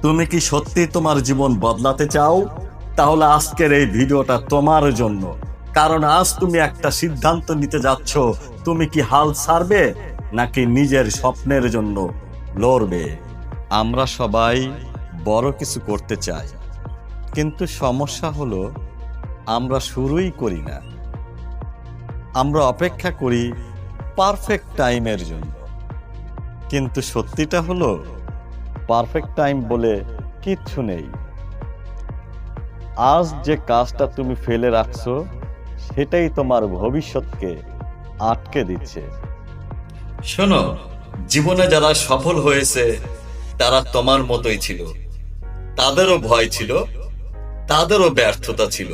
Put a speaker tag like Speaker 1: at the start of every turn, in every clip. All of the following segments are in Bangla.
Speaker 1: তুমি কি সত্যি তোমার জীবন বদলাতে চাও? তাহলে আজকের এই ভিডিওটা তোমার জন্য। কারণ আজ তুমি একটা সিদ্ধান্ত নিতে যাচ্ছ, তুমি কি হাল ছাড়বে নাকি নিজের স্বপ্নের জন্য লড়বে। আমরা সবাই বড় কিছু করতে চাই, কিন্তু সমস্যা হলো আমরা শুরুই করি না। আমরা অপেক্ষা করি পারফেক্ট টাইমের জন্য, কিন্তু সত্যিটা হলো পারফেক্ট টাইম বলে কিচ্ছু নেই। আজ যে কাজটা তুমি ফেলে রাখছো সেটাই তোমার ভবিষ্যৎকে আটকে দিচ্ছে। শোনো, জীবনে যারা সফল হয়েছে তারা তোমার মতোই ছিল। তাদেরও ভয় ছিল, তাদেরও ব্যর্থতা ছিল,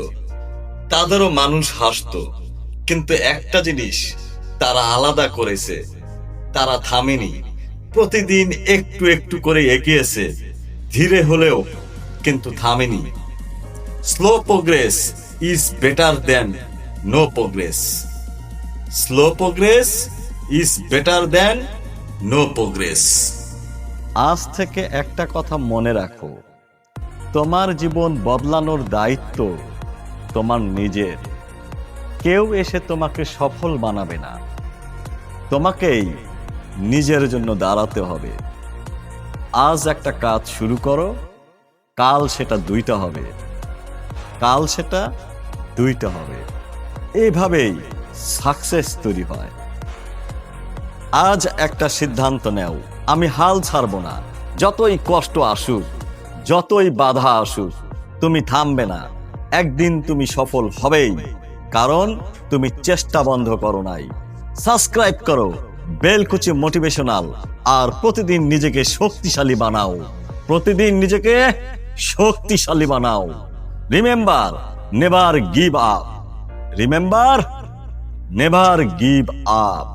Speaker 1: তাদেরও মানুষ হাসতো। কিন্তু একটা জিনিস তারা আলাদা করেছে, তারা থামেনি। প্রতিদিন একটু একটু করে এগিয়েছে, ধীরে হলেও, কিন্তু থামেনি। Slow progress is better than no progress. Slow progress is better than no progress. আজ থেকে একটা কথা মনে রাখো, তোমার জীবন বদলানোর দায়িত্ব তোমার নিজের। কেউ এসে তোমাকে সফল বানাবে না, তোমাকেই নিজের জন্য দাঁড়াতে হবে। আজ একটা কাজ শুরু করো, কাল সেটা দুইটা হবে, কাল সেটা দুইটা হবে। এইভাবেই সাকসেস তৈরি হয়। আজ একটা সিদ্ধান্ত নেও, আমি হাল ছাড়বো না। যতই কষ্ট আসুক, যতই বাধা আসুক, তুমি থামবে না। একদিন তুমি সফল হবেই, কারণ তুমি চেষ্টা বন্ধ করো নাই। সাবস্ক্রাইব করো বেলকুচি মোটিভেশনাল, আর প্রতিদিন নিজেকে শক্তিশালী বানাও। প্রতিদিন নিজেকে শক্তিশালী বানাও। Remember, never give up. Remember, never give up.